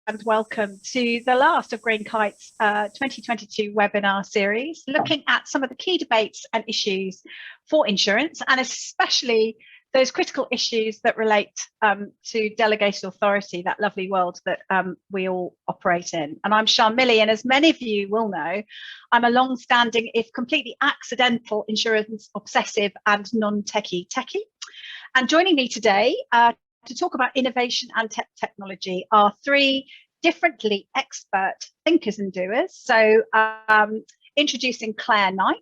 and welcome to the last of GreenKite's 2022 webinar series, looking at some of the key debates and issues for insurance, and especially those critical issues that relate to delegated authority, that lovely world that we all operate in. And I'm Shân, Millie, and as many of you will know, I'm a long-standing, if completely accidental, insurance obsessive and non-techie techie. And joining me today to talk about innovation and technology are three differently expert thinkers and doers. So introducing Clare Knight.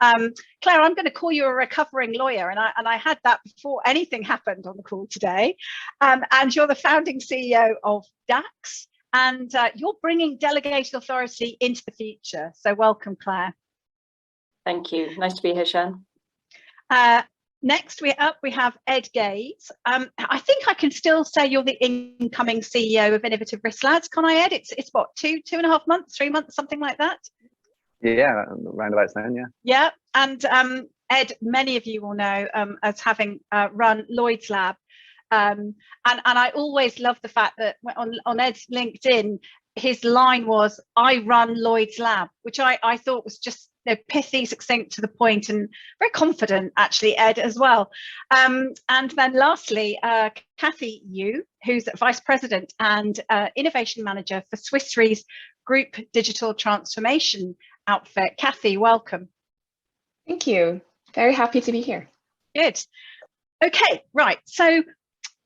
Clare, I'm going to call you a recovering lawyer, and I had that before anything happened on the call today. And you're the founding CEO of DAX, and you're bringing delegated authority into the future. So welcome, Clare. Thank you. Nice to be here, Shân. Next we have Ed Gaze. I think I can still say you're the incoming CEO of Innovative Risk Lads, can I, Ed? It's what, two and a half months, 3 months, something like that? Yeah, around about then, yeah. Yeah, and Ed, many of you will know as having run Lloyd's Lab. And I always love the fact that on Ed's LinkedIn, his line was, "I run Lloyd's Lab," which I thought was just pithy, succinct, to the point, and very confident, actually, Ed, as well. And then lastly, Kathy Yu, who's Vice President and Innovation Manager for Swiss Re's Group Digital Transformation outfit. Kathy, welcome. Thank you. Very happy to be here. Good. Okay, right. So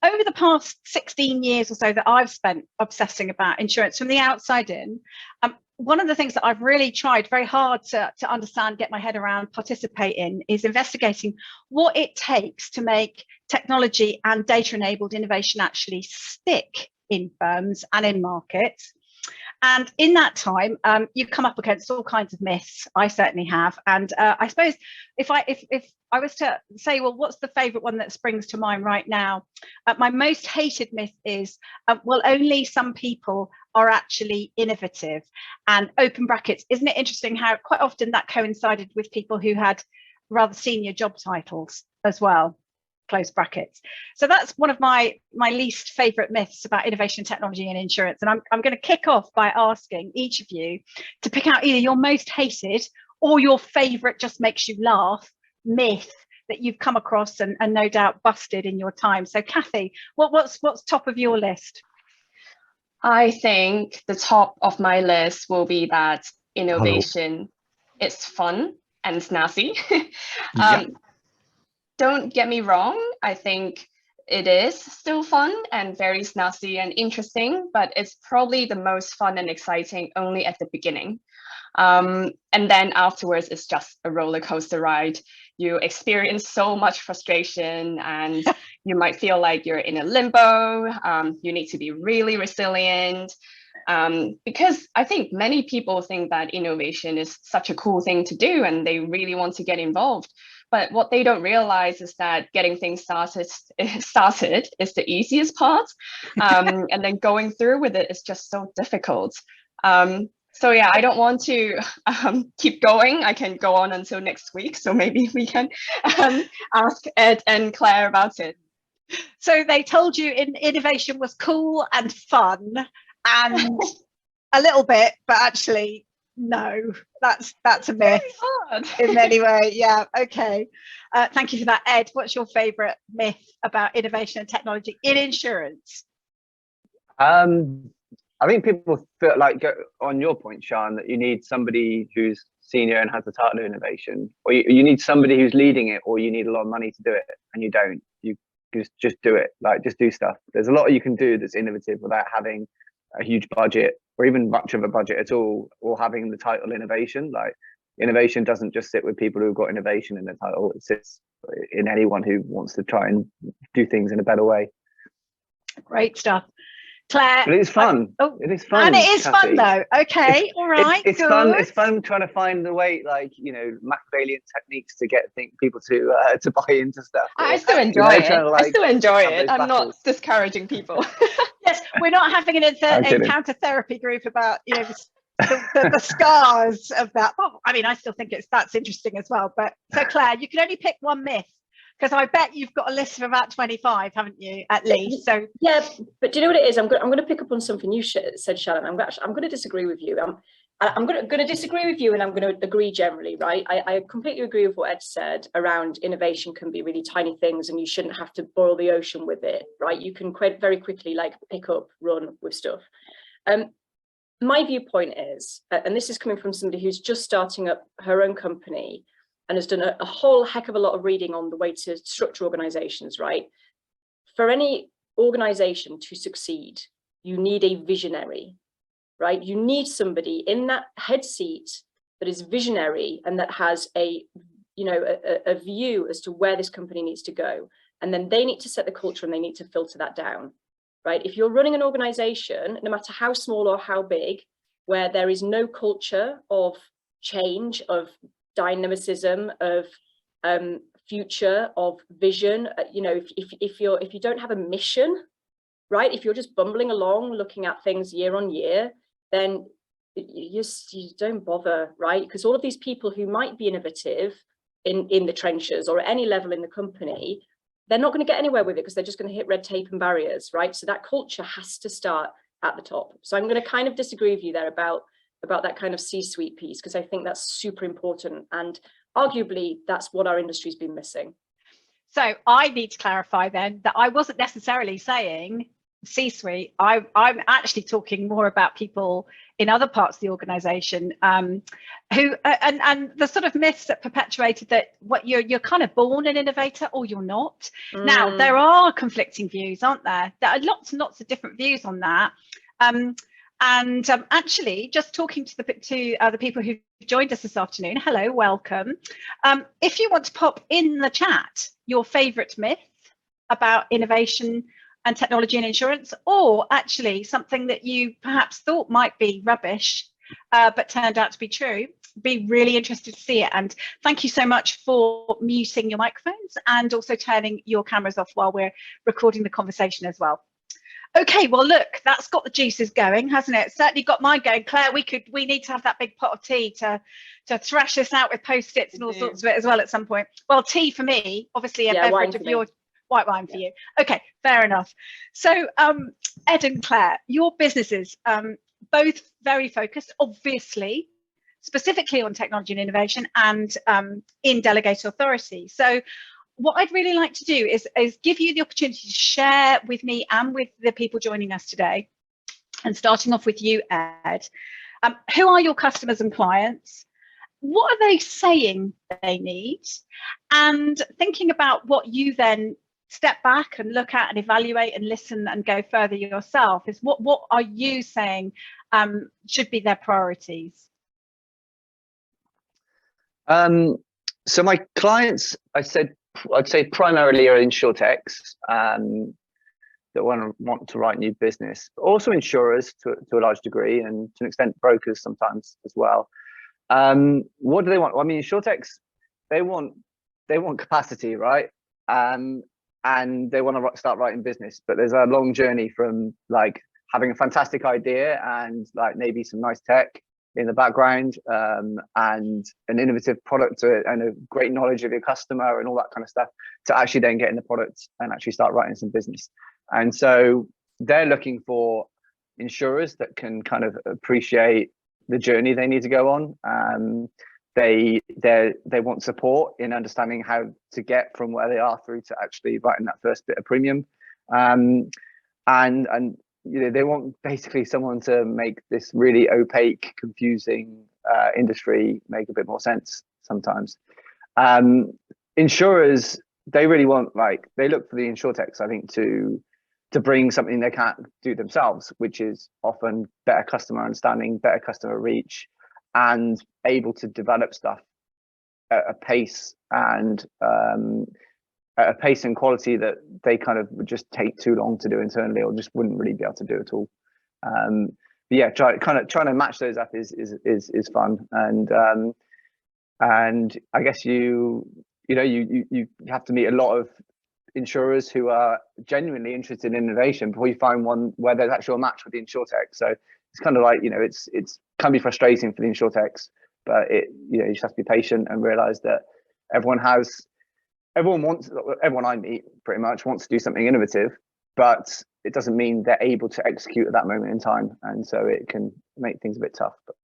over the past 16 years or so that I've spent obsessing about insurance from the outside in, one of the things that I've really tried very hard to understand, get my head around, participate in, is investigating what it takes to make technology and data-enabled innovation actually stick in firms and in markets. And in that time, you come up against all kinds of myths. I certainly have. And I suppose if I was to say, well, what's the favorite one that springs to mind right now? My most hated myth is, well, only some people are actually innovative. And open brackets, isn't it interesting how quite often that coincided with people who had rather senior job titles as well? Close brackets. So that's one of my least favorite myths about innovation, technology and insurance. And I'm going to kick off by asking each of you to pick out either your most hated or your favorite, just makes you laugh, myth that you've come across and no doubt busted in your time. So Kathy, what's top of your list? I think the top of my list will be that innovation is fun and snazzy. Yeah. Don't get me wrong, I think it is still fun and very snazzy and interesting, but it's probably the most fun and exciting only at the beginning. And then afterwards, it's just a roller coaster ride. You experience so much frustration and you might feel like you're in a limbo. You need to be really resilient. Because I think many people think that innovation is such a cool thing to do and they really want to get involved. But what they don't realize is that getting things started is the easiest part. And then going through with it is just so difficult. So yeah, I don't want to keep going. I can go on until next week. So maybe we can ask Ed and Clare about it. So they told you innovation was cool and fun and a little bit, but actually, no, that's a myth in many ways. Yeah, okay. Thank you for that, Ed. What's your favourite myth about innovation and technology in insurance? I think people feel like, on your point, Shân, that you need somebody who's senior and has the title of innovation, or you need somebody who's leading it, or you need a lot of money to do it, and you don't. You just do it. Like, just do stuff. There's a lot you can do that's innovative without having a huge budget, or even much of a budget at all, or having the title innovation. Like, innovation doesn't just sit with people who've got innovation in their title. It sits in anyone who wants to try and do things in a better way. Great stuff. Clare, but it's fun. It is fun, and it is Kathy. Fun though. Okay, all right. It's fun. It's fun trying to find the way, like, Machiavellian techniques to get people to buy into stuff. I still enjoy it. I still enjoy it. I'm battles. Not discouraging people. Yes, we're not having an encounter therapy group about the scars of that. Well, I mean, I still think that's interesting as well. But so Clare, you can only pick one myth Because I bet you've got a list of about 25, haven't you, at least? So yeah, but do you know what it is? I'm going to pick up on something you said, Shannon. I'm going to disagree with you. I'm going to disagree with you, and I'm going to agree generally, right? I completely agree with what Ed said around innovation can be really tiny things, and you shouldn't have to boil the ocean with it, right? You can very quickly like pick up, run with stuff. My viewpoint is, and this is coming from somebody who's just starting up her own company and has done a whole heck of a lot of reading on the way to structure organizations, right? For any organization to succeed, you need a visionary, right? You need somebody in that head seat that is visionary and that has a view as to where this company needs to go. And then they need to set the culture and they need to filter that down, right? If you're running an organization, no matter how small or how big, where there is no culture of change, of dynamicism, of future, of vision, if you don't have a mission, right? If you're just bumbling along, looking at things year on year, then you don't bother, right? Because all of these people who might be innovative in the trenches or at any level in the company, they're not going to get anywhere with it because they're just going to hit red tape and barriers, right? So that culture has to start at the top. So I'm going to kind of disagree with you there about that kind of C-suite piece, because I think that's super important, and arguably that's what our industry's been missing. So I need to clarify then that I wasn't necessarily saying C-suite. I'm actually talking more about people in other parts of the organization who and the sort of myths that perpetuated that what you're kind of born an innovator or you're not. Now there are conflicting views, aren't there? There are lots and lots of different views on that. Actually, just talking to the people who joined us this afternoon, hello, welcome. If you want to pop in the chat your favourite myth about innovation and technology and insurance, or actually something that you perhaps thought might be rubbish, but turned out to be true, be really interested to see it. And thank you so much for muting your microphones and also turning your cameras off while we're recording the conversation as well. Okay, well, look, that's got the juices going, hasn't it? Certainly got mine going. Claire, we need to have that big pot of tea to thrash this out with post-its and all sorts of it as well at some point. Well, tea for me, obviously a beverage of your white wine for you. Okay, fair enough. So Ed and Claire, your businesses, both very focused, obviously, specifically on technology and innovation and in Delegated Authority. So what I'd really like to do is give you the opportunity to share with me and with the people joining us today, and starting off with you, Ed, who are your customers and clients? What are they saying they need? And thinking about what you then step back and look at and evaluate and listen and go further yourself is what are you saying should be their priorities? So my clients, I'd say primarily are insurtechs that want to write new business, but also insurers to a large degree, and to an extent brokers sometimes as well. What do they want? Well, I mean, insurtechs, they want capacity, right? And they want to start writing business, but there's a long journey from like having a fantastic idea and like maybe some nice tech in the background, and an innovative product and a great knowledge of your customer and all that kind of stuff, to actually then getting the product and actually start writing some business. And so they're looking for insurers that can kind of appreciate the journey they need to go on. They want support in understanding how to get from where they are through to actually writing that first bit of premium, and they want basically someone to make this really opaque, confusing industry make a bit more sense sometimes. Insurers, they really want, they look for the insurtechs, I think, to bring something they can't do themselves, which is often better customer understanding, better customer reach, and able to develop stuff at a pace and quality that they kind of would just take too long to do internally, or just wouldn't really be able to do at all. But yeah, trying to match those up is fun, and I guess you have to meet a lot of insurers who are genuinely interested in innovation before you find one where there's actually a match with the insurtech. So it's kind of like, it's can be frustrating for the insurtechs, but you just have to be patient and realize that everyone has everyone I meet pretty much wants to do something innovative, but it doesn't mean they're able to execute at that moment in time, and so it can make things a bit tough. But.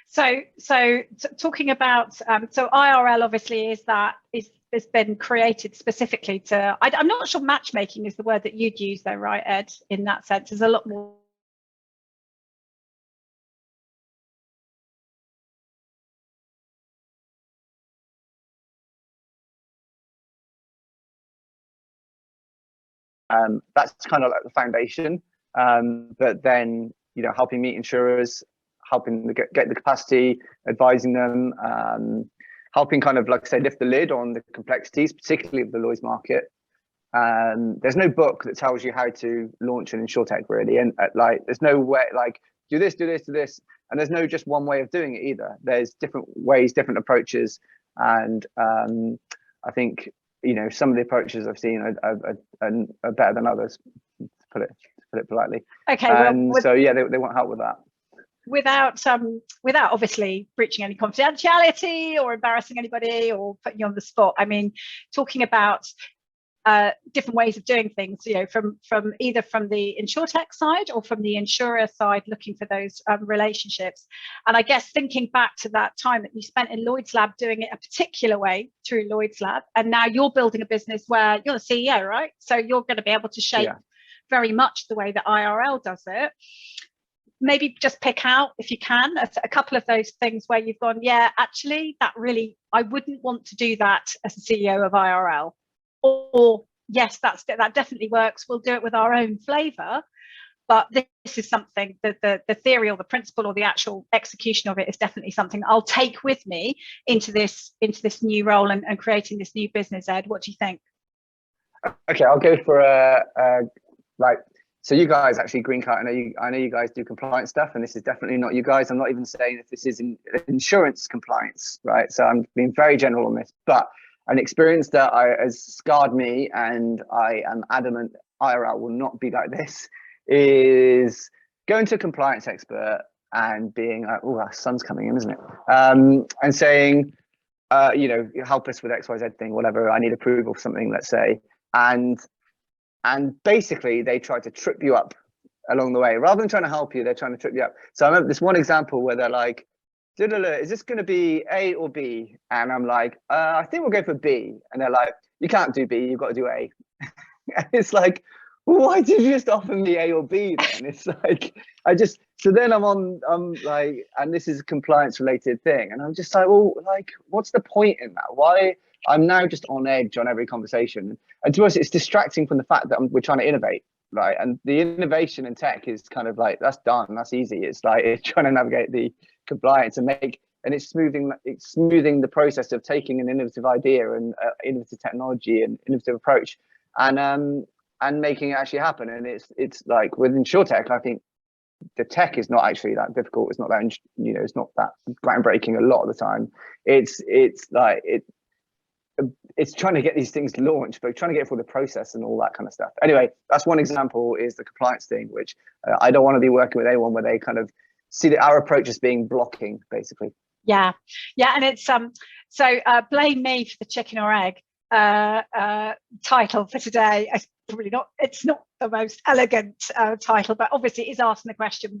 So talking about so IRL obviously has been created specifically to. I'm not sure matchmaking is the word that you'd use though, right, Ed? In that sense, there's a lot more. That's kind of like the foundation, but then helping meet insurers, helping to get the capacity, advising them, helping kind of, like I say, lift the lid on the complexities, particularly of the Lloyd's market. There's no book that tells you how to launch an insurtech really, and like there's no way like do this, and there's no just one way of doing it either. There's different ways, different approaches, and I think some of the approaches I've seen are better than others, to put it politely. Okay, so yeah, they want help with that. Without obviously breaching any confidentiality or embarrassing anybody or putting you on the spot. I mean, talking about different ways of doing things, from either from the insurtech side or from the insurer side, looking for those relationships. And I guess thinking back to that time that you spent in Lloyd's Lab doing it a particular way through Lloyd's Lab, and now you're building a business where you're the CEO, right? So you're going to be able to shape very much the way that IRL does it. Maybe just pick out, if you can, a couple of those things where you've gone, yeah, actually, that really, I wouldn't want to do that as a CEO of IRL. Or yes, that definitely works. We'll do it with our own flavour. But this is something that the theory or the principle or the actual execution of it is definitely something I'll take with me into this new role and creating this new business. Ed, what do you think? Okay, I'll go for so you guys actually, GreenKite, I know you guys do compliance stuff, and this is definitely not you guys. I'm not even saying if this is insurance compliance, right? So I'm being very general on this, but an experience that has scarred me, and I am adamant IRL will not be like this, is going to a compliance expert and being like, oh, our sun's coming in, isn't it? And saying, help us with XYZ thing, whatever, I need approval for something, let's say. And basically they try to trip you up along the way. Rather than trying to help you, they're trying to trip you up. So I remember this one example where they're like, is this going to be A or B? And I'm like, I think we'll go for B. And they're like, you can't do B, you've got to do A. And it's like, well, why did you just offer me A or B then? It's like, so then I'm like, and this is a compliance related thing. And I'm just like, well, like, what's the point in that? Why? I'm now just on edge on every conversation. And to us, it's distracting from the fact that we're trying to innovate, right? And the innovation in tech is kind of like, that's done, that's easy. It's like, it's trying to navigate the compliance and it's smoothing the process of taking an innovative idea and innovative technology and innovative approach and making it actually happen. And it's like with insurtech, I think the tech is not actually that difficult. It's not that, it's not that groundbreaking a lot of the time. It's trying to get these things launched, but trying to get through the process and all that kind of stuff. Anyway, that's one example, is the compliance thing, which I don't want to be working with anyone where they kind of see that our approach as being blocking, basically. Yeah, and it's so blame me for the chicken or egg title for today. It's not the most elegant title, but obviously it is asking the question,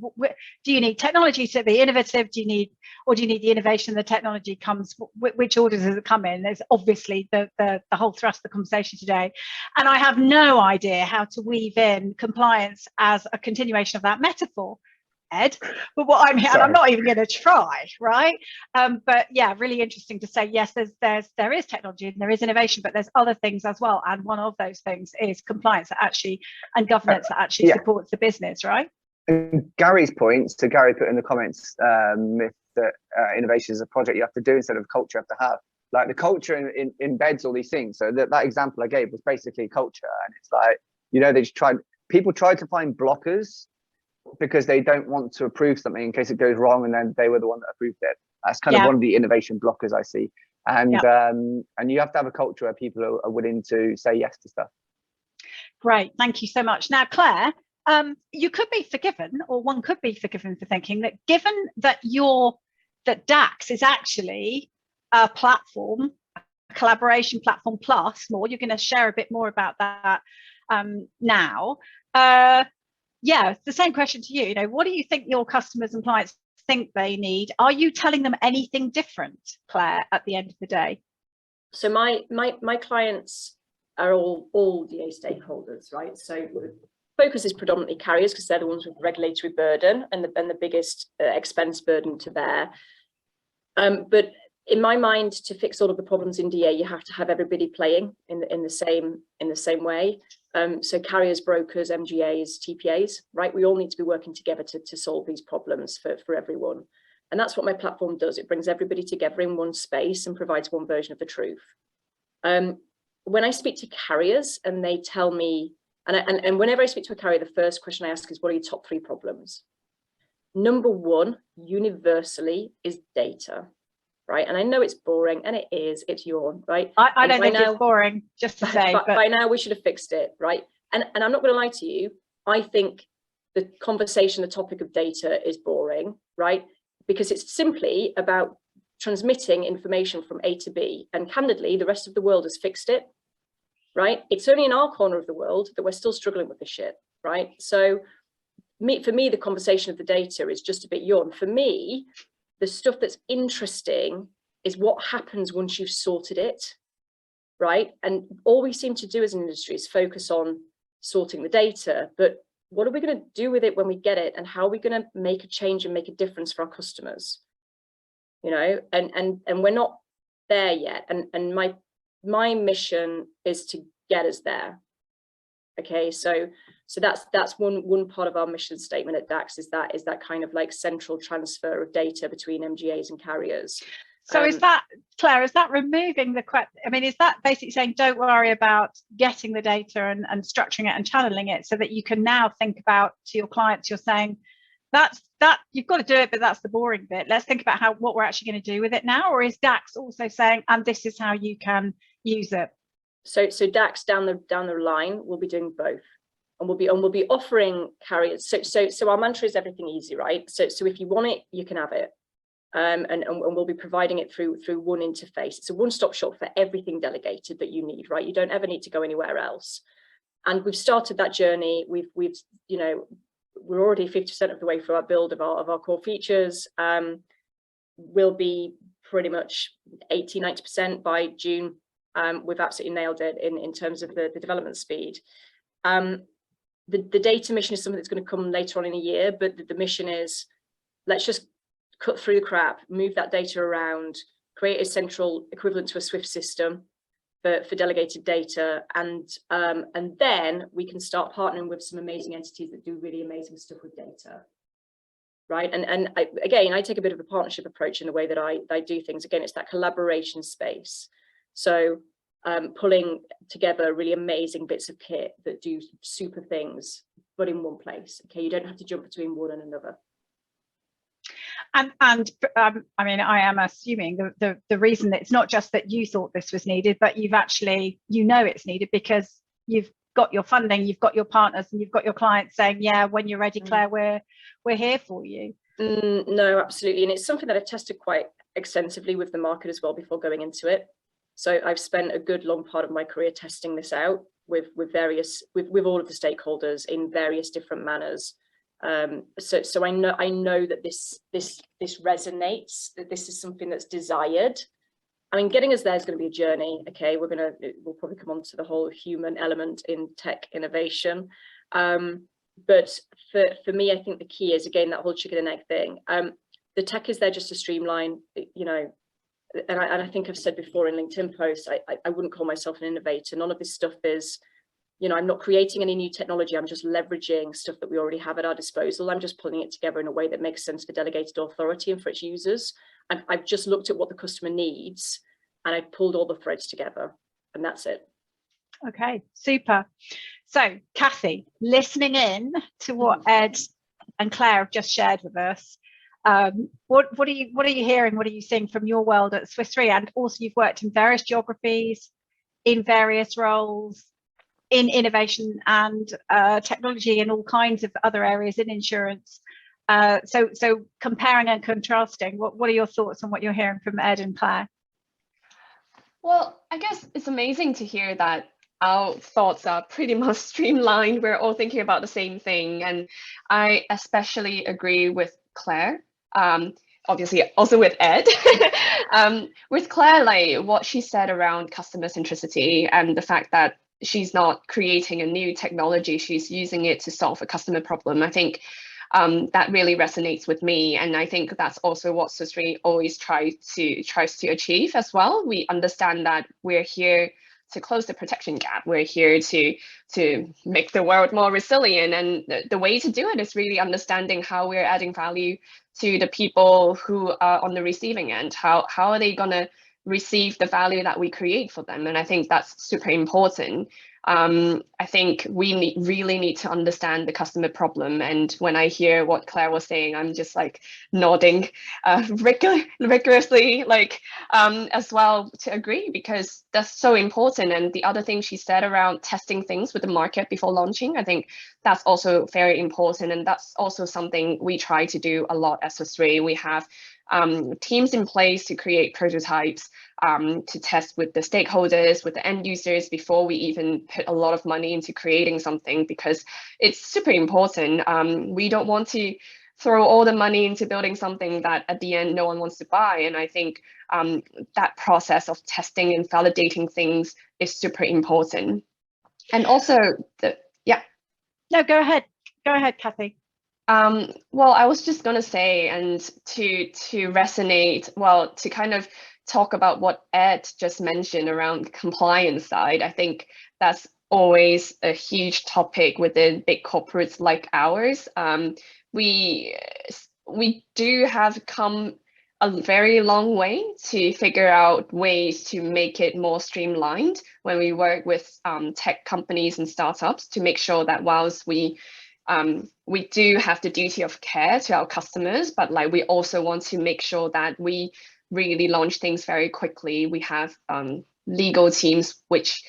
do you need technology to be innovative? Do you need the innovation, the technology comes, which orders does it come in? There's obviously the whole thrust of the conversation today. And I have no idea how to weave in compliance as a continuation of that metaphor, Ed, but what I'm here, and I'm not even going to try, right? But yeah, really interesting to say, yes, there is technology and there is innovation, but there's other things as well, and one of those things is compliance and governance that actually supports the business, right? And Gary's point, so Gary put in the comments that innovation is a project you have to do instead of culture you have to have. Like the culture embeds all these things. So that example I gave was basically culture, and it's like, people tried to find blockers because they don't want to approve something in case it goes wrong, and then they were the one that approved it. That's kind of one of the innovation blockers I see. And you have to have a culture where people are willing to say yes to stuff. Great, thank you so much. Now, Claire, you could be forgiven, or one could be forgiven for thinking that given that that DAX is actually a platform, a collaboration platform plus more. You're going to share a bit more about that now. Yeah, it's the same question to you. You know, what do you think your customers and clients think they need? Are you telling them anything different, Claire, at the end of the day? So my clients are all DA stakeholders, right? So focus is predominantly carriers because they're the ones with regulatory burden and the biggest expense burden to bear. But in my mind, to fix all of the problems in DA, you have to have everybody playing in the same way. So carriers, brokers, MGAs, TPAs, right? We all need to be working together to solve these problems for everyone. And that's what my platform does. It brings everybody together in one space and provides one version of the truth. When I speak to carriers and they tell me, and whenever I speak to a carrier, the first question I ask is, what are your top 3 problems? Number 1, universally, is data. Right, and I know it's boring, and it is. It's yawn, right? I don't think it's boring, just to say. But by now we should have fixed it, right? And I'm not going to lie to you. I think the conversation, the topic of data, is boring, right? Because it's simply about transmitting information from A to B, and candidly, the rest of the world has fixed it, right? It's only in our corner of the world that we're still struggling with this shit, right? So, for me, the conversation of the data is just a bit yawn. For me, the stuff that's interesting is what happens once you've sorted it, right? And all we seem to do as an industry is focus on sorting the data, but what are we going to do with it when we get it? And how are we going to make a change and make a difference for our customers? You know, and we're not there yet. And my mission is to get us there. Okay, so that's one part of our mission statement at DAX is that kind of like central transfer of data between MGAs and carriers. So is that, Claire, is that removing the question? I mean, is that basically saying don't worry about getting the data and structuring it and channeling it so that you can now think about to your clients, you're saying that you've got to do it, but that's the boring bit. Let's think about what we're actually going to do with it now. Or is DAX also saying, and this is how you can use it? So DAX down the line, we'll be doing both, and we'll be offering carriers. So our mantra is everything easy, right? So if you want it, you can have it, and we'll be providing it through one interface. It's a one-stop shop for everything delegated that you need, right? You don't ever need to go anywhere else. And we've started that journey. We've you know, we're already 50% of the way through our build of our core features. We'll be pretty much 80-90% by June. We've absolutely nailed it in terms of the development speed. The data mission is something that's going to come later on in a year, but the mission is, let's just cut through the crap, move that data around, create a central equivalent to a Swift system for delegated data, and then we can start partnering with some amazing entities that do really amazing stuff with data. Right, and I take a bit of a partnership approach in the way that I do things. Again, it's that collaboration space. So pulling together really amazing bits of kit that do super things, but in one place. Okay, you don't have to jump between one and another. And I mean, I am assuming the reason that it's not just that you thought this was needed, but you've actually, you know, it's needed because you've got your funding, you've got your partners, and you've got your clients saying, yeah, when you're ready, Claire, we're here for you. No, absolutely. And it's something that I've tested quite extensively with the market as well before going into it. So I've spent a good long part of my career testing this out with all of the stakeholders in various different manners. So I know that this resonates, that this is something that's desired. I mean, getting us there is going to be a journey. Okay, we'll probably come on to the whole human element in tech innovation. But for me, I think the key is, again, that whole chicken and egg thing. The tech is there just to streamline, you know, and I think I've said before in LinkedIn posts, I wouldn't call myself an innovator. None of this stuff is, you know, I'm not creating any new technology. I'm just leveraging stuff that we already have at our disposal. I'm just pulling it together in a way that makes sense for delegated authority and for its users. I've just looked at what the customer needs and I pulled all the threads together, and that's it. Okay, super. So Kathy, listening in to what Ed and Claire have just shared with us, what are you hearing? What are you seeing from your world at Swiss Re? And also, you've worked in various geographies, in various roles, in innovation and technology, and all kinds of other areas in insurance. So comparing and contrasting, what are your thoughts on what you're hearing from Ed and Claire? Well, I guess it's amazing to hear that our thoughts are pretty much streamlined. We're all thinking about the same thing. And I especially agree with Claire. Obviously also with Ed. With Claire, like what she said around customer centricity and the fact that she's not creating a new technology, she's using it to solve a customer problem. I think that really resonates with me, and I think that's also what Swiss Re always tries to achieve as well. We understand that we're here to close the protection gap. We're here to make the world more resilient, and the way to do it is really understanding how we're adding value to the people who are on the receiving end. How are they gonna receive the value that we create for them? And I think that's super important. I think we really need to understand the customer problem. And when I hear what Claire was saying, I'm just like nodding rigorously, like as well, to agree, because that's so important. And the other thing she said around testing things with the market before launching, I think that's also very important. And that's also something we try to do a lot at Swiss Re. We have teams in place to create prototypes, to test with the stakeholders, with the end users before we even put a lot of money into creating something, because it's super important. We don't want to throw all the money into building something that at the end no one wants to buy. And I think that process of testing and validating things is super important. And also No, go ahead, Kathy. Well, I was just going to say, and to resonate, well, to kind of talk about what Ed just mentioned around the compliance side, I think that's always a huge topic within big corporates like ours. We do have come a very long way to figure out ways to make it more streamlined when we work with tech companies and startups, to make sure that whilst we do have the duty of care to our customers, but like we also want to make sure that we really launch things very quickly. We have legal teams which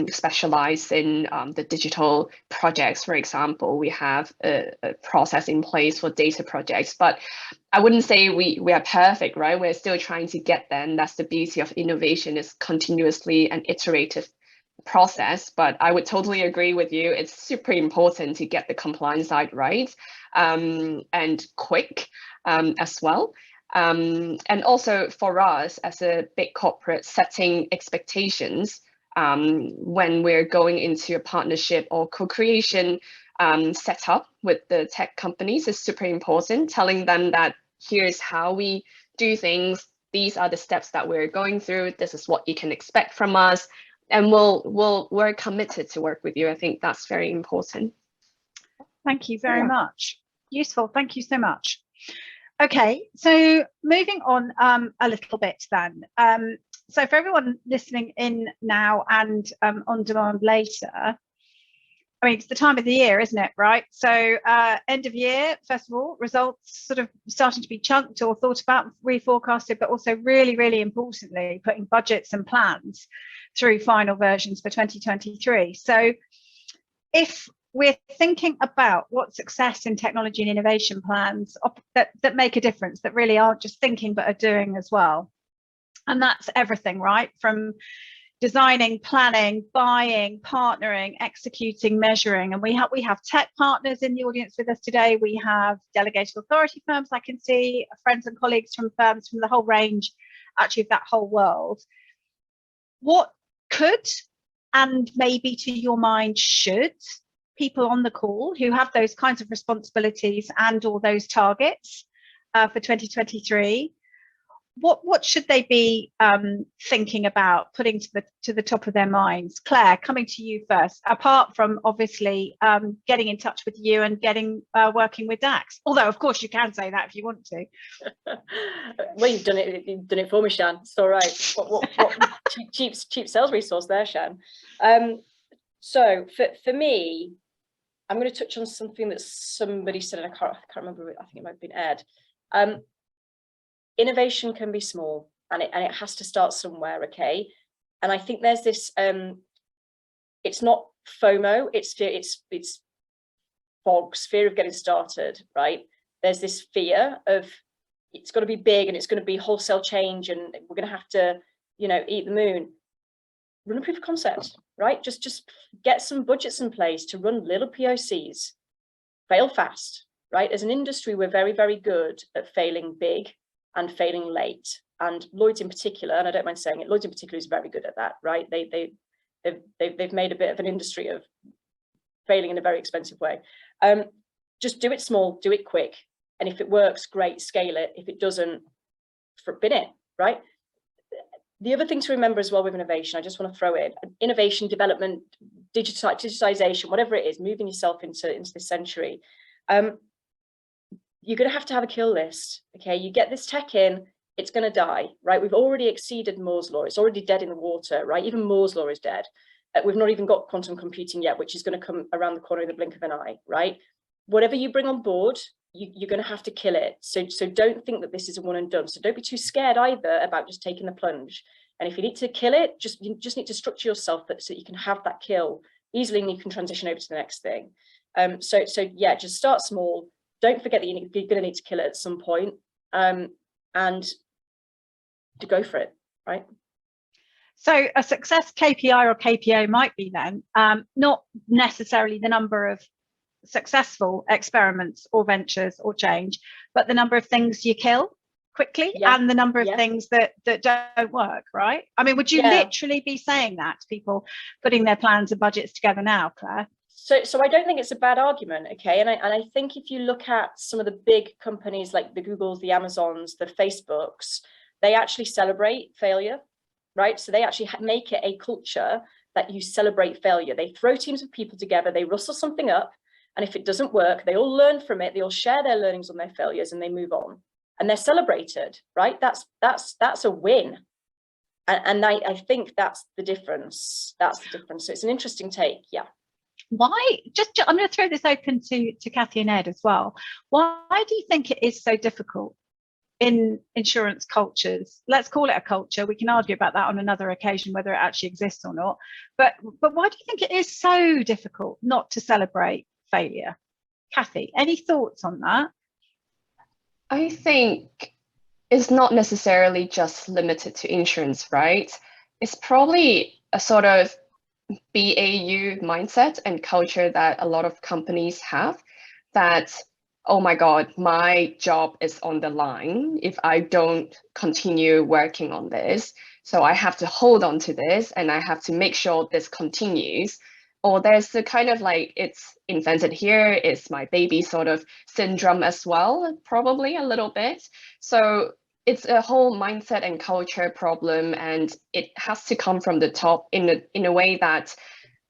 specialize in the digital projects, for example. We have a process in place for data projects, but I wouldn't say we are perfect, right? We're still trying to get there, and that's the beauty of innovation, is continuously and iterative process. But I would totally agree with you. It's super important to get the compliance side right, and quick as well. And also for us as a big corporate, setting expectations when we're going into a partnership or co-creation setup with the tech companies is super important. Telling them that here's how we do things, these are the steps that we're going through, this is what you can expect from us, and we're committed to work with you. I think that's very important. Thank you very much. Useful. Thank you so much. Okay, so moving on a little bit then. So for everyone listening in now and on demand later, I mean, it's the time of the year, isn't it, right? So end of year, first of all, results sort of starting to be chunked or thought about, reforecasted, but also really, really importantly, putting budgets and plans through final versions for 2023. So if we're thinking about what success in technology and innovation plans that make a difference, that really aren't just thinking but are doing as well. And that's everything, right? From designing, planning, buying, partnering, executing, measuring. And we have tech partners in the audience with us today. We have delegated authority firms, I can see, friends and colleagues from firms from the whole range, actually, of that whole world. What could, and maybe to your mind should, people on the call who have those kinds of responsibilities and or those targets for 2023, what should they be thinking about, putting to the top of their minds? Claire, coming to you first, apart from obviously getting in touch with you and getting working with DAX, although of course you can say that if you want to. Well, you've done it for me, Shân. It's all right. What cheap sales resource there, Shân. So for me, I'm going to touch on something that somebody said, and I can't remember. I think it might have been Ed. Innovation can be small, and it has to start somewhere, okay? And I think there's this. It's not FOMO. It's FOGS, fear of getting started, right? There's this fear of it's got to be big and it's going to be wholesale change, and we're going to have to you know, eat the moon. Run a proof of concept, right? Just get some budgets in place to run little POCs, fail fast, right? As an industry, we're very, very good at failing big and failing late. And Lloyd's in particular, and I don't mind saying it, Lloyd's in particular is very good at that, right? They've made a bit of an industry of failing in a very expensive way. Just do it small, do it quick. And if it works, great, scale it. If it doesn't, bin it, right? The other thing to remember as well with innovation, I just want to throw in innovation, development, digitization, whatever it is, moving yourself into this century. You're going to have a kill list. Okay, you get this tech in, it's going to die, right? We've already exceeded Moore's law. It's already dead in the water, right? Even Moore's law is dead. We've not even got quantum computing yet, which is going to come around the corner in the blink of an eye, right? Whatever you bring on board, you're going to have to kill it. So don't think that this is a one and done. So don't be too scared either about just taking the plunge. And if you need to kill it, you just need to structure yourself so that you can have that kill easily and you can transition over to the next thing. So yeah, just start small. Don't forget that you're going to need to kill it at some point, and to go for it, right? So a success KPI or KPO might be then not necessarily the number of successful experiments or ventures or change, but the number of things you kill quickly and the number of things that don't work, right? I mean, would you literally be saying that to people putting their plans and budgets together now, Claire? So I don't think it's a bad argument, okay? And I think if you look at some of the big companies like the Googles, the Amazons, the Facebooks, they actually celebrate failure, right? So they actually make it a culture that you celebrate failure. They throw teams of people together, they rustle something up, and if it doesn't work, they all learn from it, they all share their learnings on their failures, and they move on. And they're celebrated, right? That's a win. And I think that's the difference. That's the difference. So it's an interesting take, yeah. Why, I'm going to throw this open to Kathy and Ed as well. Why do you think it is so difficult in insurance cultures? Let's call it a culture. We can argue about that on another occasion, whether it actually exists or not. But why do you think it is so difficult not to celebrate failure? Kathy, any thoughts on that? I think it's not necessarily just limited to insurance, right? It's probably a sort of BAU mindset and culture that a lot of companies have, that, oh my God, my job is on the line if I don't continue working on this. So I have to hold on to this and I have to make sure this continues. Or there's the kind of like, it's invented here, it's my baby sort of syndrome as well, probably a little bit. So it's a whole mindset and culture problem, and it has to come from the top in a way that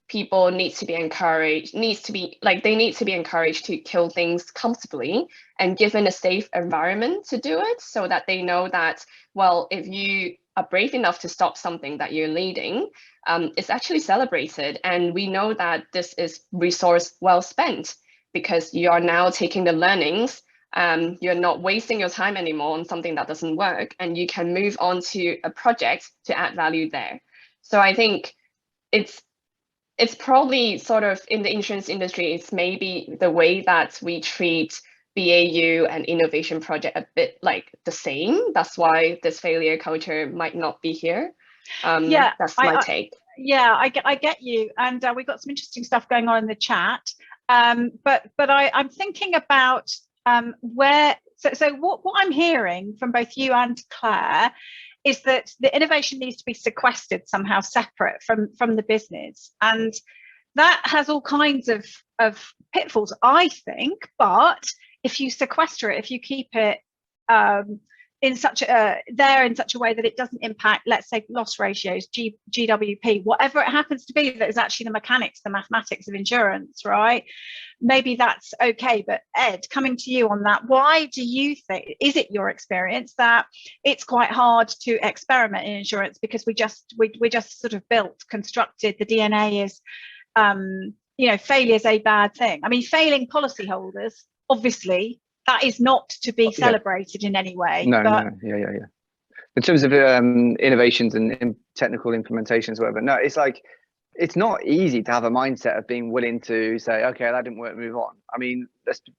people need to be encouraged, they need to be encouraged to kill things comfortably and given a safe environment to do it, so that they know that, well, if you are brave enough to stop something that you're leading, it's actually celebrated. And we know that this is resource well spent because you are now taking the learnings. You're not wasting your time anymore on something that doesn't work, and you can move on to a project to add value there. So I think it's probably sort of in the insurance industry, it's maybe the way that we treat BAU and innovation project a bit like the same. That's why this failure culture might not be here. That's my take. I get you. And we've got some interesting stuff going on in the chat. But I'm thinking about what I'm hearing from both you and Claire is that the innovation needs to be sequestered somehow, separate from the business, and that has all kinds of pitfalls, I think. But if you sequester it, if you keep it in such a way that it doesn't impact, let's say, loss ratios, GWP, whatever it happens to be, that is actually the mechanics, the mathematics of insurance, right? Maybe that's okay. But Ed, coming to you on that, why do you think, is it your experience that it's quite hard to experiment in insurance because we just sort of constructed, the DNA is, failure is a bad thing. I mean, failing policyholders, obviously, that is not to be celebrated in any way. No. In terms of innovations and technical implementations, whatever. No, it's like it's not easy to have a mindset of being willing to say, okay, that didn't work, move on. I mean,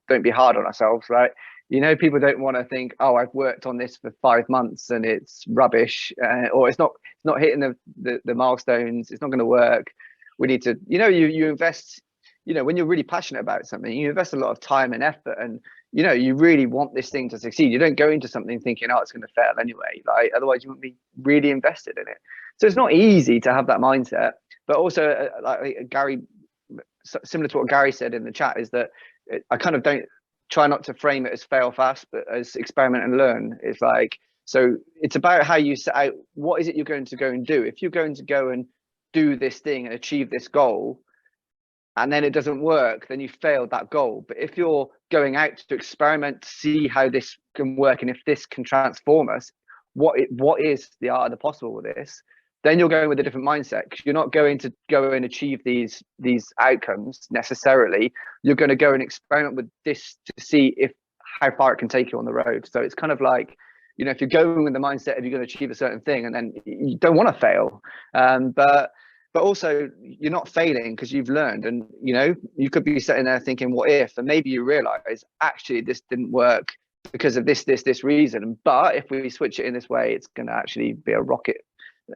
don't be hard on ourselves, right? You know, people don't want to think, oh, I've worked on this for 5 months and it's rubbish, or it's not hitting the milestones. It's not going to work. We need to, you know, you invest, you know, when you're really passionate about something, you invest a lot of time and effort, and you know, you really want this thing to succeed. You don't go into something thinking, oh, it's going to fail anyway. Like, otherwise you wouldn't be really invested in it. So it's not easy to have that mindset. But also, like Gary, similar to what Gary said in the chat, is that I kind of don't try not to frame it as fail fast, but as experiment and learn. It's like, so it's about how you set out, what is it you're going to go and do? If you're going to go and do this thing and achieve this goal, and then it doesn't work, then you failed that goal. But if you're going out to experiment, to see how this can work, and if this can transform us, what is the art of the possible with this, then you're going with a different mindset, because you're not going to go and achieve these outcomes necessarily. You're going to go and experiment with this to see how far it can take you on the road. So it's kind of like, you know, if you're going with the mindset of you're going to achieve a certain thing, and then you don't want to fail, but also you're not failing because you've learned. And you know, you could be sitting there thinking, what if? And maybe you realize, actually this didn't work because of this reason, but if we switch it in this way, it's going to actually be a rocket.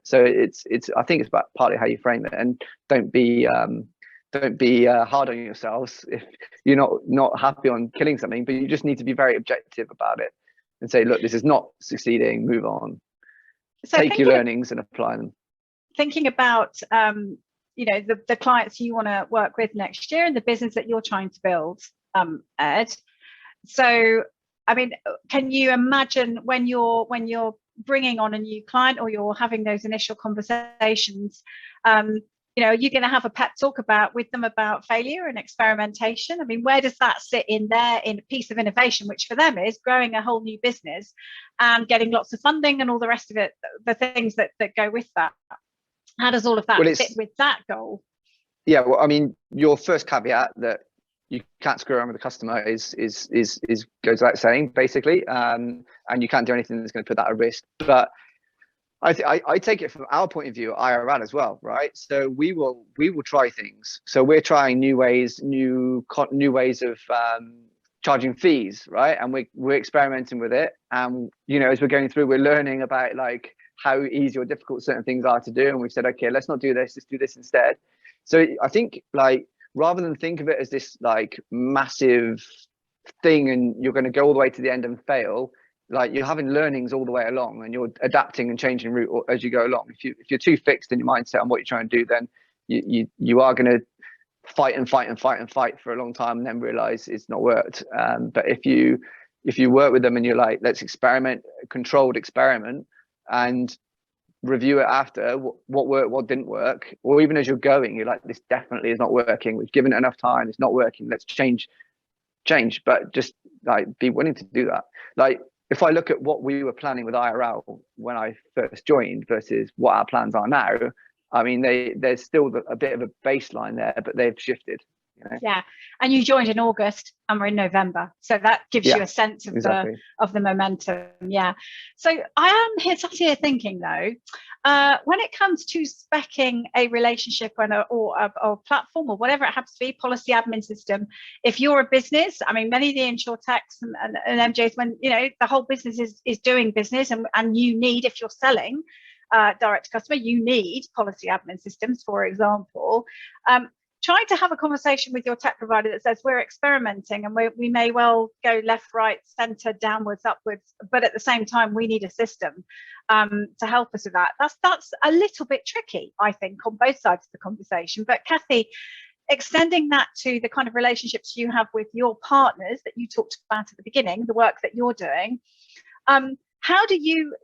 So it's I think it's about partly how you frame it, and don't be hard on yourselves if you're not happy on killing something, but you just need to be very objective about it and say, look, this is not succeeding, move on. So take your learnings and apply them. Thinking about you know, the clients you want to work with next year and the business that you're trying to build, Ed. So I mean, can you imagine when you're bringing on a new client, or you're having those initial conversations, you know, are you going to have a pep talk with them about failure and experimentation? I mean, where does that sit in there in a piece of innovation, which for them is growing a whole new business and getting lots of funding and all the rest of it, the things that go with that? How does all of that fit with that goal? Yeah, well, I mean, your first caveat that you can't screw around with the customer is goes without saying, basically, and you can't do anything that's going to put that at risk. But I take it from our point of view, IRL as well, right? So we will try things. So we're trying new ways of charging fees, right? And we're experimenting with it. And you know, as we're going through, we're learning about like how easy or difficult certain things are to do. And we've said, okay, let's not do this, let's do this instead. So I think, like, rather than think of it as this like massive thing and you're going to go all the way to the end and fail, like, you're having learnings all the way along and you're adapting and changing route as you go along. If you're too fixed in your mindset on what you're trying to do, then you are going to fight for a long time and then realize it's not worked. But if you work with them and you're like, let's experiment, controlled experiment, and review it after, what worked, what didn't work, or even as you're going, you're like, this definitely is not working, we've given it enough time, it's not working, let's change. But just like be willing to do that. Like, if I look at what we were planning with IRL when I first joined versus what our plans are now, I mean, there's still a bit of a baseline there, but they've shifted. You know? Yeah, and you joined in August and we're in November, so that gives you a sense of the momentum. Yeah. So I am sat here thinking though, when it comes to speccing a relationship or a platform or whatever it happens to be, policy admin system, if you're a business, I mean, many of the insurtechs and MJs, when you know the whole business is doing business, and you need, if you're selling direct to customer, you need policy admin systems, for example. Trying to have a conversation with your tech provider that says we're experimenting and we may well go left, right, center, downwards, upwards, but at the same time we need a system to help us with that. That's a little bit tricky, I think, on both sides of the conversation. But Kathy, extending that to the kind of relationships you have with your partners that you talked about at the beginning, the work that you're doing, how do you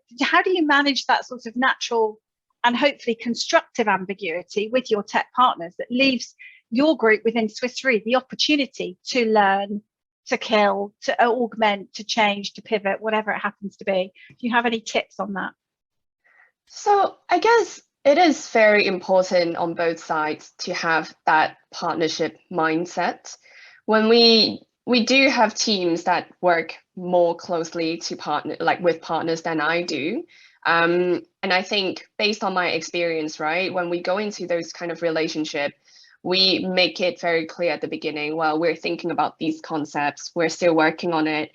manage that sort of natural and hopefully constructive ambiguity with your tech partners that leaves your group within Swiss Re the opportunity to learn, to kill, to augment, to change, to pivot, whatever it happens to be? Do you have any tips on that? So I guess it is very important on both sides to have that partnership mindset. When we do have teams that work more closely to with partners than I do, And I think based on my experience, right, when we go into those kind of relationship, we make it very clear at the beginning, well, we're thinking about these concepts, we're still working on it.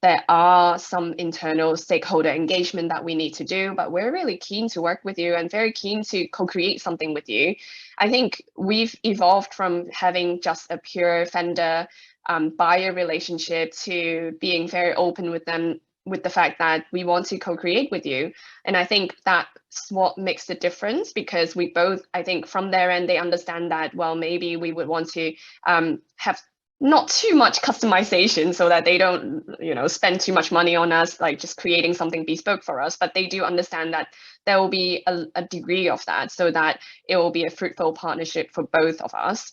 There are some internal stakeholder engagement that we need to do, but we're really keen to work with you and very keen to co-create something with you. I think we've evolved from having just a pure vendor buyer relationship to being very open with them, with the fact that we want to co-create with you. And I think that's what makes the difference, because we both, I think from their end, they understand that, well, maybe we would want to have not too much customization so that they don't, spend too much money on us, like just creating something bespoke for us. But they do understand that there will be a degree of that, so that it will be a fruitful partnership for both of us.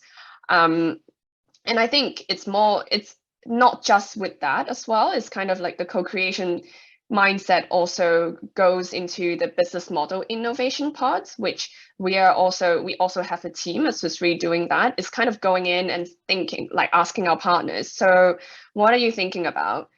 And I think it's not just with that as well. It's kind of like the co-creation mindset also goes into the business model innovation part, which we also have a team at Swiss Re doing that. It's kind of going in and thinking, like asking our partners, so what are you thinking about?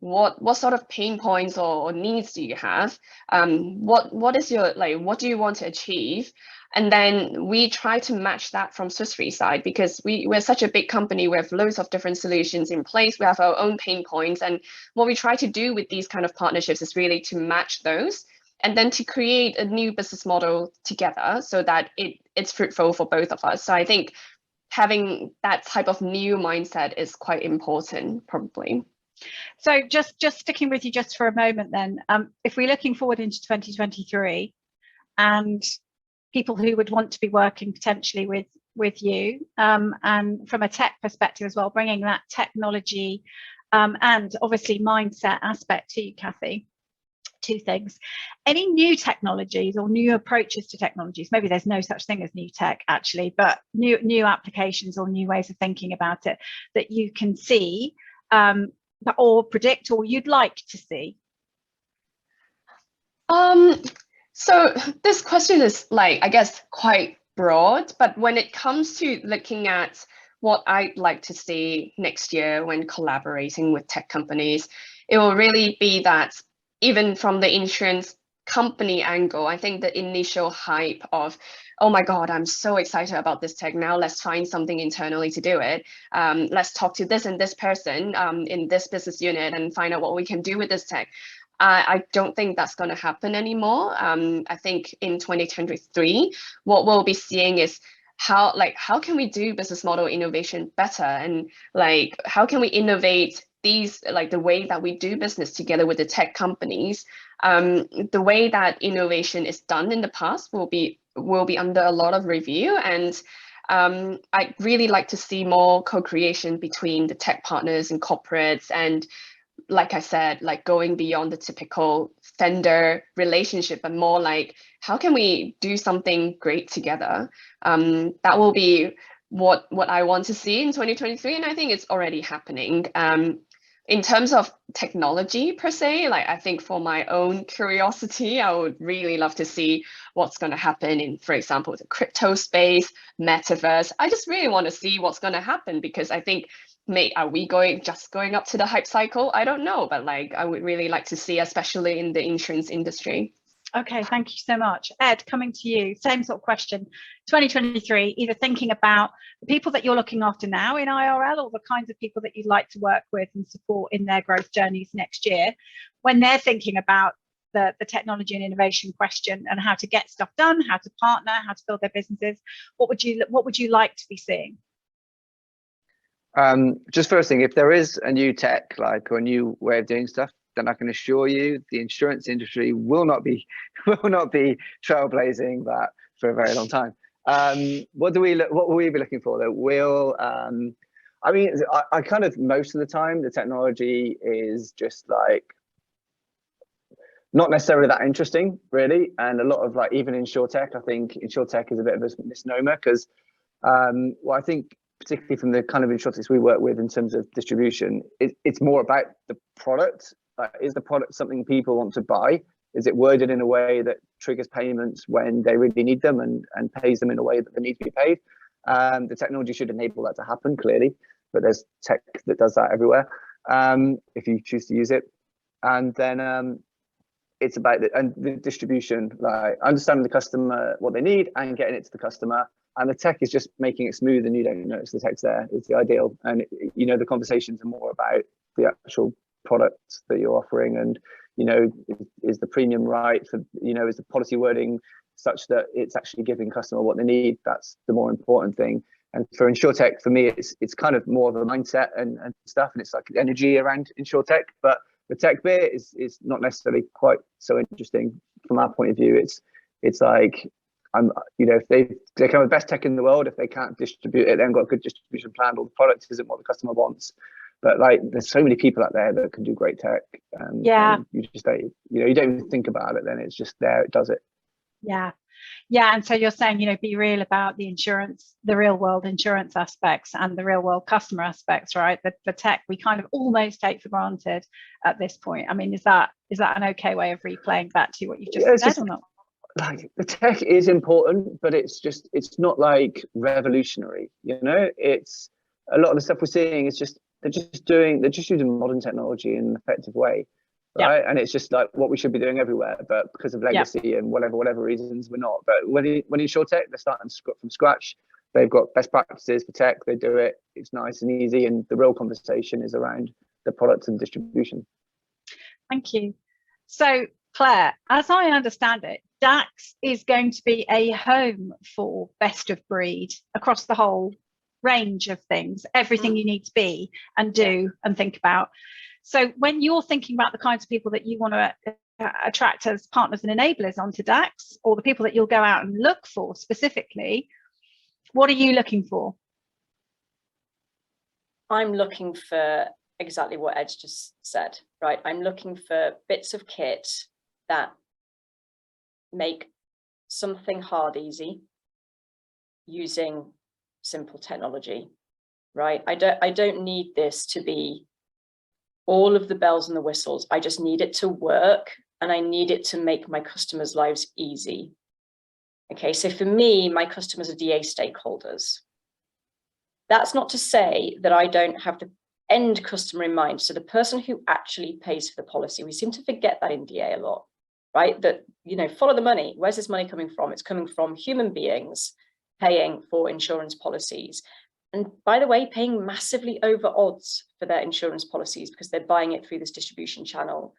What sort of pain points or needs do you have? What is your, like, what do you want to achieve? And then we try to match that from Swiss Re side, because we're such a big company. We have loads of different solutions in place. We have our own pain points. And what we try to do with these kind of partnerships is really to match those and then to create a new business model together so that it's fruitful for both of us. So I think having that type of new mindset is quite important, probably. So just sticking with you just for a moment then, if we're looking forward into 2023 and people who would want to be working potentially with you, and from a tech perspective as well, bringing that technology and obviously mindset aspect to you, Kathy. Two things: any new technologies or new approaches to technologies, maybe there's no such thing as new tech actually, but new applications or new ways of thinking about it that you can see or predict or you'd like to see? So this question is, like, I guess quite broad, but when it comes to looking at what I'd like to see next year when collaborating with tech companies, it will really be that even from the insurance company angle, I think the initial hype of, oh my God, I'm so excited about this tech now, let's find something internally to do it. Let's talk to this and this person in this business unit and find out what we can do with this tech. I don't think that's going to happen anymore. I think in 2023, what we'll be seeing is how can we do business model innovation better, and like how can we innovate these, like the way that we do business together with the tech companies. The way that innovation is done in the past will be under a lot of review, and I'd really like to see more co-creation between the tech partners and corporates, and like I said, like going beyond the typical vendor relationship, but more like how can we do something great together? That will be what I want to see in 2023, and I think it's already happening. In terms of technology per se, like I think for my own curiosity, I would really love to see what's going to happen in, for example, the crypto space, metaverse. I just really want to see what's going to happen, because I think, mate, are we just going up to the hype cycle? I don't know, but like I would really like to see, especially in the insurance industry. Okay, thank you so much. Ed, coming to you, same sort of question. 2023, either thinking about the people that you're looking after now in IRL or the kinds of people that you'd like to work with and support in their growth journeys next year, when they're thinking about the technology and innovation question and how to get stuff done, how to partner, how to build their businesses, what would you like to be seeing? Just first thing, if there is a new tech, like, or a new way of doing stuff, then I can assure you the insurance industry will not be trailblazing that for a very long time. What will we be looking for though? I mean, I kind of, most of the time the technology is just like not necessarily that interesting, really, and a lot of, like, even insurtech, I think insurtech is a bit of a misnomer, because well, I think particularly from the kind of insurtechs we work with in terms of distribution, it's more about the product. Is the product something people want to buy? Is it worded in a way that triggers payments when they really need them and pays them in a way that they need to be paid? The technology should enable that to happen, clearly, but there's tech that does that everywhere, if you choose to use it. And then it's about the distribution, like understanding the customer, what they need, and getting it to the customer. And the tech is just making it smooth, and you don't notice the tech's there. It's the ideal. And you know, the conversations are more about the actual product that you're offering, and you know, is the premium right for, you know, is the policy wording such that it's actually giving customer what they need. That's the more important thing. And for InsurTech, for me, it's kind of more of a mindset and stuff, and it's like energy around InsurTech. But the tech bit is not necessarily quite so interesting from our point of view. It's like, you know, if they come with the best tech in the world, if they can't distribute it, they haven't got a good distribution plan, or the product isn't what the customer wants. But like, there's so many people out there that can do great tech. Yeah. And you just don't, you know, you don't even think about it. Then it's just there. It does it. Yeah. Yeah. And so you're saying, you know, be real about the insurance, the real world insurance aspects and the real world customer aspects, right? The tech we kind of almost take for granted at this point. I mean, is that an okay way of replaying back to what you've just said, or not? Like, the tech is important, but it's not like revolutionary, you know. It's a lot of the stuff we're seeing is just they're just using modern technology in an effective way, right? And it's just like what we should be doing everywhere, but because of legacy and whatever reasons, we're not. But when InsurTech, they're starting from scratch. They've got best practices for tech. They do it. It's nice and easy, and the real conversation is around the products and distribution. Thank you. So, Claire, as I understand it, DAX is going to be a home for best of breed across the whole range of things, everything you need to be and do and think about. So when you're thinking about the kinds of people that you want to attract as partners and enablers onto DAX, or the people that you'll go out and look for specifically, what are you looking for? I'm looking for exactly what Ed's just said, right? I'm looking for bits of kit that make something hard easy using simple technology, right? I don't need this to be all of the bells and the whistles. I just need it to work, and I need it to make my customers' lives easy. Okay, so for me, my customers are DA stakeholders. That's not to say that I don't have the end customer in mind. So the person who actually pays for the policy, we seem to forget that in DA a lot, right? That, you know, follow the money. Where's this money coming from? It's coming from human beings paying for insurance policies. And by the way, paying massively over odds for their insurance policies because they're buying it through this distribution channel.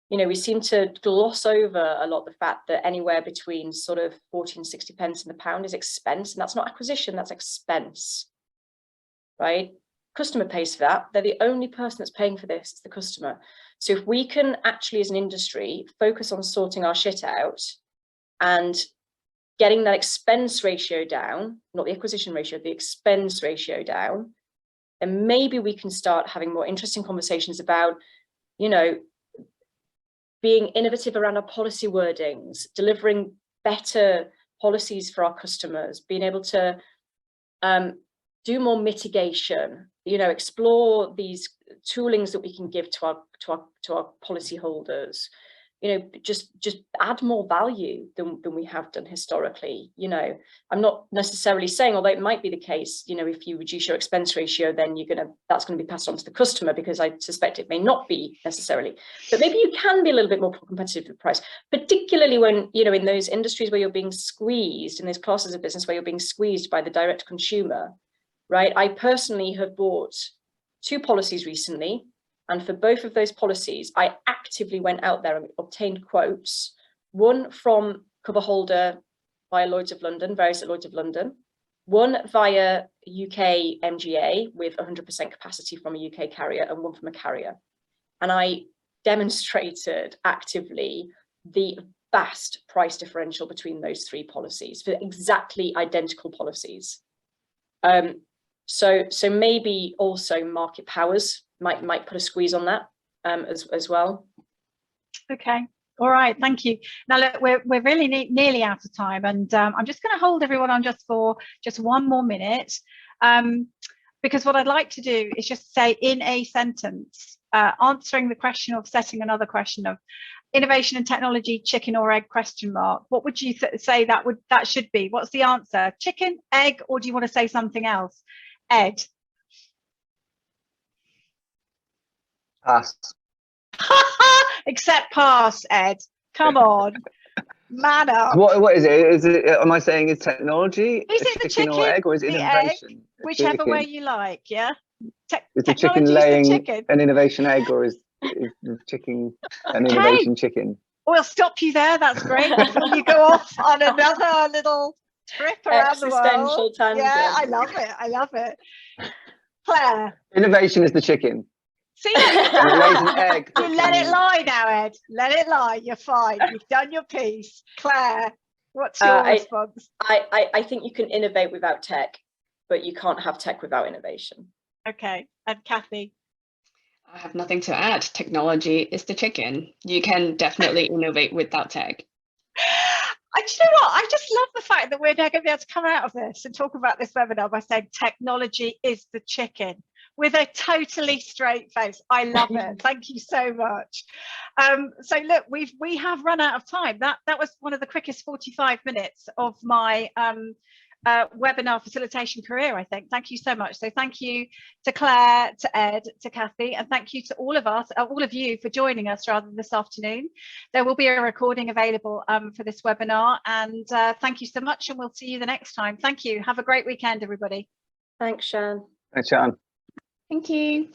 You know, we seem to gloss over a lot the fact that anywhere between sort of 40 and 60 pence in the pound is expense, and that's not acquisition, that's expense, right? Customer pays for that. They're the only person that's paying for this, it's the customer. So if we can actually, as an industry, focus on sorting our shit out and getting that expense ratio down, not the acquisition ratio, the expense ratio down, then maybe we can start having more interesting conversations about, you know, being innovative around our policy wordings, delivering better policies for our customers, being able to do more mitigation, you know, explore these toolings that we can give to our policyholders, you know, just add more value than we have done historically. You know, I'm not necessarily saying, although it might be the case, you know, if you reduce your expense ratio, then that's going to be passed on to the customer, because I suspect it may not be necessarily. But maybe you can be a little bit more competitive with price, particularly when, you know, in those industries where you're being squeezed, in those classes of business where you're being squeezed by the direct consumer, right? I personally have bought 2 policies recently. And for both of those policies, I actively went out there and obtained quotes, one from cover holder via Lloyds of London, various at Lloyds of London, one via UK MGA with 100% capacity from a UK carrier, and one from a carrier. And I demonstrated actively the vast price differential between those 3 policies for exactly identical policies. So maybe also market powers might put a squeeze on that as well. Okay. All right. Thank you. Now, look, we're really nearly out of time, and I'm just going to hold everyone on just for one more minute, because what I'd like to do is just say in a sentence, answering the question of setting another question of innovation and technology, chicken or egg ? What would you say that should be? What's the answer? Chicken, egg, or do you want to say something else? Ed. Pass. Except pass, Ed. Come on, man up. What is it? Is it? Am I saying is technology Is a it the chicken or chicken, egg, or is it the egg, innovation? A whichever way chicken? you like? Yeah. Is the chicken Technology is the laying chicken. an innovation egg, or is the chicken an Okay. innovation chicken? We'll stop you there. That's great. Before you go off on another little trip around the world. Existential tangent. Yeah, I love it. I love it. Claire. Innovation is the chicken. See, And it lays an egg. you let it lie now, Ed. Let it lie. You're fine. You've done your piece. Claire, what's your response? I think you can innovate without tech, but you can't have tech without innovation. Okay. And Kathy? I have nothing to add. Technology is the chicken. You can definitely innovate without tech. Do you know what? I just love the fact that we're now going to be able to come out of this and talk about this webinar by saying technology is the chicken with a totally straight face. I love it. Thank you so much. So look, we have run out of time. That was one of the quickest 45 minutes of my webinar facilitation career, I think. Thank you so much. So thank you to Claire, to Ed, to Kathy, and thank you to all of you for joining us rather this afternoon. There will be a recording available for this webinar, and thank you so much, and we'll see you the next time. Thank you. Have a great weekend, everybody. Thanks, Shân. Thanks, Shân. Thank you.